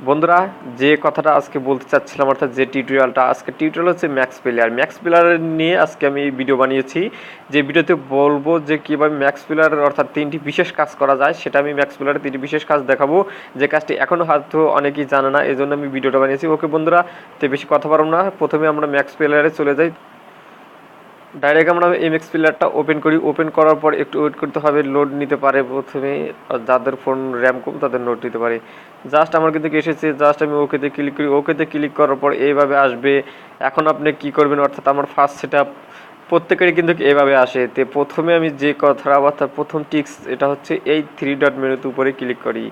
বন্ধুরা, যে কথাটা আজকে বলতে চাচ্ছিলাম অর্থাৎ যে টিউটোরিয়ালটা আজকে টিউটোরিয়াল হচ্ছে ম্যাক্স প্লেয়ার নিয়ে আজকে আমি ভিডিও বানিয়েছি। যে ভিডিওতে বলবো যে কীভাবে ম্যাক্স প্লেয়ারের অর্থাৎ তিনটি বিশেষ কাজ করা যায়, সেটা আমি ম্যাক্স প্লেয়ারের তিনটি বিশেষ কাজ দেখাবো, যে কাজটি এখনও হয়তো অনেকেই জানে না, এই জন্য আমি ভিডিওটা বানিয়েছি। ওকে বন্ধুরা, তো বেশি কথা বলবো না, প্রথমে আমরা ম্যাক্স প্লেয়ারে চলে যাই। ডাইরেক্ট আমরা এমএক্স প্লেয়ারটা ওপেন করি। ওপেন করার পর একটু ওয়েট করতে হবে, লোড নিতে পারে প্রথমে। যাদের ফোন র্যাম কম তাদের লোড নিতে পারে। জাস্ট আমার কিন্তু এসেছে, জাস্ট আমি ওকেতে ক্লিক করি। ওকেতে ক্লিক করার পর এইভাবে আসবে। এখন আপনি কি করবেন, অর্থাৎ আমার ফার্স্ট সেট আপ প্রত্যেকেরই কিন্তু এইভাবে আসে। তো প্রথমে আমি যে কথাটা অর্থাৎ প্রথম টিক্স, এটা হচ্ছে এই থ্রি ডট মেনুতে উপরে ক্লিক করি।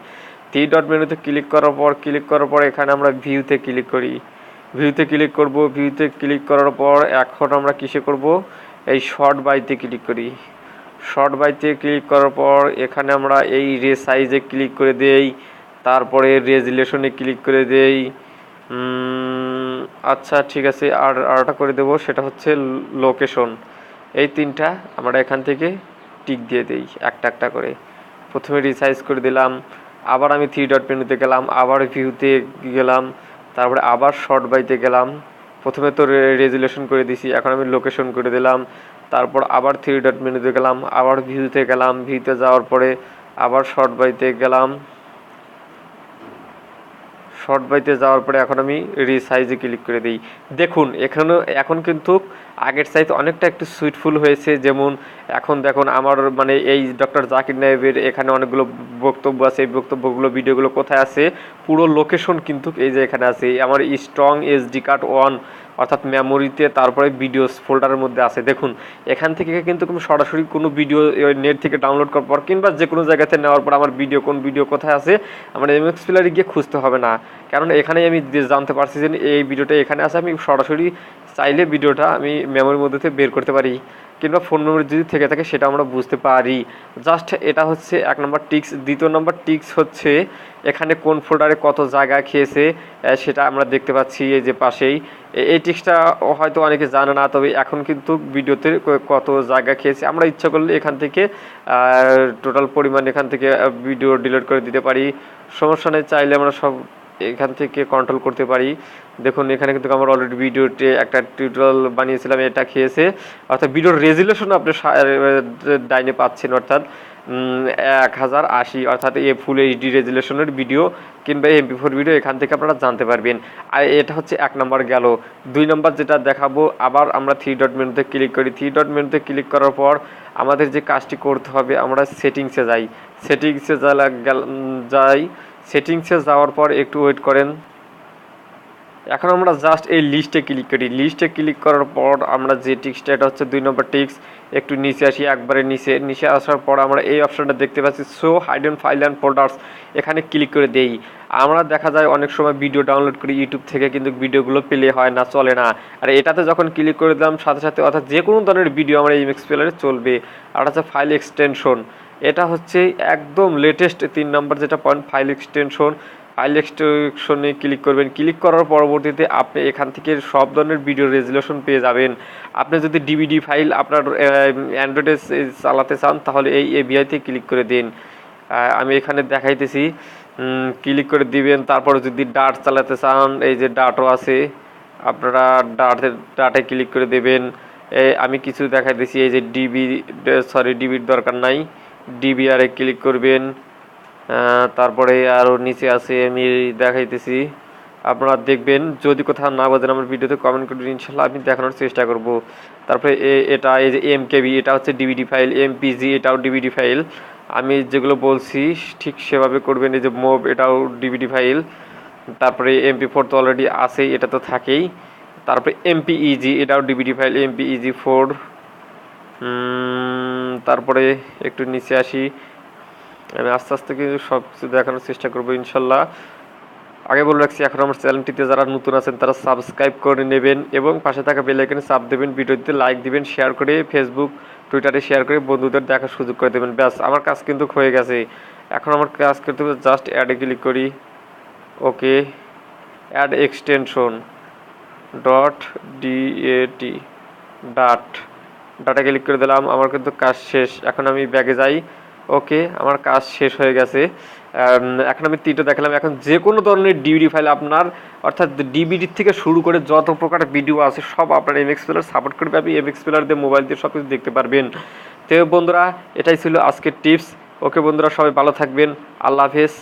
থ্রি ডট মেনুতে ক্লিক করার পর এখানে আমরা ভিউতে ক্লিক করি। ভিউতে ক্লিক করব। ভিউতে ক্লিক করার পর এখন আমরা কিসে করব, এই শর্ট বাইতে ক্লিক করি। শর্ট বাইতে ক্লিক করার পর এখানে আমরা এই রে সাইজে ক্লিক করে দেই, তারপরে রেজুলেশনে ক্লিক করে দেই। আচ্ছা ঠিক আছে, আরটা করে দেবো, সেটা হচ্ছে লোকেশন। এই তিনটা আমরা এখান থেকে টিক দিয়ে দেই একটা একটা করে। প্রথমে রিসাইজ করে দিলাম, আবার আমি থ্রি ডট মেনুতে গেলাম, আবার ভিউতে গেলাম, তারপরে আবার শর্ট বাইতে গেলাম। প্রথমে তো রেজুলেশন করে দিছি, এখন আমি লোকেশন করে দিলাম। তারপর আবার থ্রি ডট মেনুতে গেলাম, আবার ভিউতে গেলাম, ভিউতে যাওয়ার পরে আবার শর্ট বাইতে গেলাম। শর্ট বাইতে যাওয়ার পরে এখন আমি রিসাইজে ক্লিক করে দিই। দেখুন এখন কিন্তু আগের চাইতে অনেকটা একটু সুইটফুল হয়েছে। যেমন এখন দেখুন আমার মানে এই ডক্টর জাকির নায়েবের এখানে অনেকগুলো বক্তব্য আছে। এই বক্তব্যগুলো ভিডিওগুলো কোথায় আছে, পুরো লোকেশন কিন্তু এই যে এখানে আছে। আমার স্ট্রং এসডি কার্ড ওয়ান অর্থাৎ মেমোরিতে, তারপরে ভিডিওস ফোল্ডারের মধ্যে আছে। দেখুন এখান থেকে কিন্তু সরাসরি কোনো ভিডিও নেট থেকে ডাউনলোড করার পর কিংবা যে কোনো জায়গাতে নেওয়ার পর আমার কোন ভিডিও কোথায় আছে আমার এমএক্স প্লেয়ারে গিয়ে খুঁজতে হবে না। কারণ এখানেই আমি জানতে পারছি যে এই ভিডিওটা এখানে আছে। আমি সরাসরি চাইলে ভিডিওটা আমি মেমোরির মধ্যে থেকে বের করতে পারি, কিংবা ফোন মেমোরি যদি থেকে থাকে সেটা আমরা বুঝতে পারি। জাস্ট এটা হচ্ছে এক নম্বর টিক্স। দ্বিতীয় নম্বর টিক্স হচ্ছে এখানে কোন ফোল্ডারে কত জায়গা খেয়েছে সেটা আমরা দেখতে পাচ্ছি এই যে পাশেই। এই টিক্সটা হয়তো অনেকে জানে না, তবে এখন কিন্তু ভিডিওতে কত জায়গা খেয়েছে আমরা ইচ্ছা করলে এখান থেকে টোটাল পরিমাণ এখান থেকে ভিডিও ডিলিট করে দিতে পারি। সমস্যা নেই, চাইলে আমরা সব এখান থেকে কন্ট্রোল করতে পারি। দেখুন এখানে কিন্তু আমরা অলরেডি ভিডিওতে একটা টিউটোরিয়াল বানিয়েছিলাম, এটা খেয়েছে। অর্থাৎ ভিডিওর রেজুলেশন আপনি ডাইনে পাচ্ছেন, অর্থাৎ 1080 অর্থাৎ ফুল এইচডি রেজুলেশনের ভিডিও কিংবা MP4 ভিডিও এখান থেকে আপনারা জানতে পারবেন। আর এটা হচ্ছে এক নম্বর গেল। দুই নম্বর যেটা দেখাবো, আবার আমরা থ্রি ডট মেনুতে ক্লিক করি। থ্রি ডট মেনুতে ক্লিক করার পর আমাদের যে কাজটি করতে হবে, আমরা সেটিংসে যাই। সেটিংসে যাওয়ার পর একটু ওয়েট করেন। এখন আমরা জাস্ট এই লিস্টে ক্লিক করি। লিস্টে ক্লিক করার পর আমরা যে টিক্সটা, এটা হচ্ছে 2 নম্বর টিক্স। একটু নিচে আসি, একবারে নিচে আসার পর আমরা এই অপশনটা দেখতে পাচ্ছি, শো হাইডেন ফাইল অ্যান্ড ফোল্ডার্স। এখানে ক্লিক করে দেই। আমরা দেখা যায় অনেক সময় ভিডিও ডাউনলোড করি ইউটিউব থেকে, কিন্তু ভিডিওগুলো প্লে হয় না, চলে না। আর এটাতে যখন ক্লিক করে দিলাম সাথে সাথে অর্থাৎ যে কোনো ধরনের ভিডিও আমার এই এমএক্স প্লেয়ারে চলবে। আর হচ্ছে ফাইল এক্সটেনশন, এটা হচ্ছে একদম লেটেস্ট 3 নম্বর যেটা পয়েন্ট, ফাইল এক্সটেনশন। ফাইল এক্সটেনশনে ক্লিক করবেন। ক্লিক করার পরবর্তীতে আপনি এখান থেকে সব ধরনের ভিডিও রেজুলেশন পেয়ে যাবেন। আপনি যদি ডিভিডি ফাইল আপনার অ্যান্ড্রয়েডে চালাতে চান তাহলে এই এবিআইতে ক্লিক করে দিন। আমি এখানে দেখাইতেছি, ক্লিক করে দিবেন। তারপরে যদি ডাট চালাতে চান, এই যে ডাটও আছে, আপনারা ডাটে ক্লিক করে দেবেন। আমি কিছু দেখাইতেছি, এই যে ডিবির দরকার নাই, ডিবিআরে ক্লিক করবেন। তারপরে আরও নিচে আছে, আমি দেখাইতেছি, আপনারা দেখবেন। যদি কোথাও না বোঝেন আমার ভিডিওতে কমেন্ট করবেন, ইনশাল্লাহ আমি দেখানোর চেষ্টা করব। তারপরে এটা এই যে MKB, এটা হচ্ছে ডিভিডি ফাইল। MPG, এটাও ডিভিডি ফাইল। আমি যেগুলো বলছি ঠিক সেভাবে করবেন। এই যে মোভ, এটাও ডিভিডি ফাইল। তারপরে MP4 তো অলরেডি আছেই, এটা তো থাকেই। তারপরে MPEG, এটাও ডিভিডি ফাইল, MPEG 4। তারপরে একটু নিচে আসি, আমি আস্তে আস্তে কিন্তু সব কিছু দেখানোর চেষ্টা করবো ইনশাল্লাহ। আগে বলে রাখছি, এখন আমার চ্যানেলটিতে যারা নতুন আছেন তারা সাবস্ক্রাইব করে নেবেন এবং পাশে থাকা বেল আইকনে চাপ দেবেন, ভিডিওতে লাইক দিবেন, শেয়ার করে ফেসবুক টুইটারে শেয়ার করে বন্ধুদের দেখার সুযোগ করে দেবেন। ব্যাস, আমার কাজ কিন্তু হয়ে গেছে। এখন আমার কাজ করতে হবে, জাস্ট অ্যাডে ক্লিক করি। Okay, add extension dot DAT data click করে দিলাম। আমার কিন্তু কাজ শেষ। এখন আমি ব্যাগে যাই। ওকে, আমার কাজ শেষ হয়ে গেছে। এখন আমি 3টা দেখালাম। এখন যে কোনো ধরনের ডিভিডি ফাইল আপনার, অর্থাৎ ডিভিডি থেকে শুরু করে যত প্রকার ভিডিও আছে সব আপনার এমএক্স প্লেয়ার সাপোর্ট করবে। আপনি এমএক্স প্লেয়ার দিয়ে মোবাইল দিয়ে সব কিছু দেখতে পারবেন। তো বন্ধুরা, এটাই ছিল আজকের টিপস। ওকে বন্ধুরা, সবাই ভালো থাকবেন। আল্লাহ হাফেজ।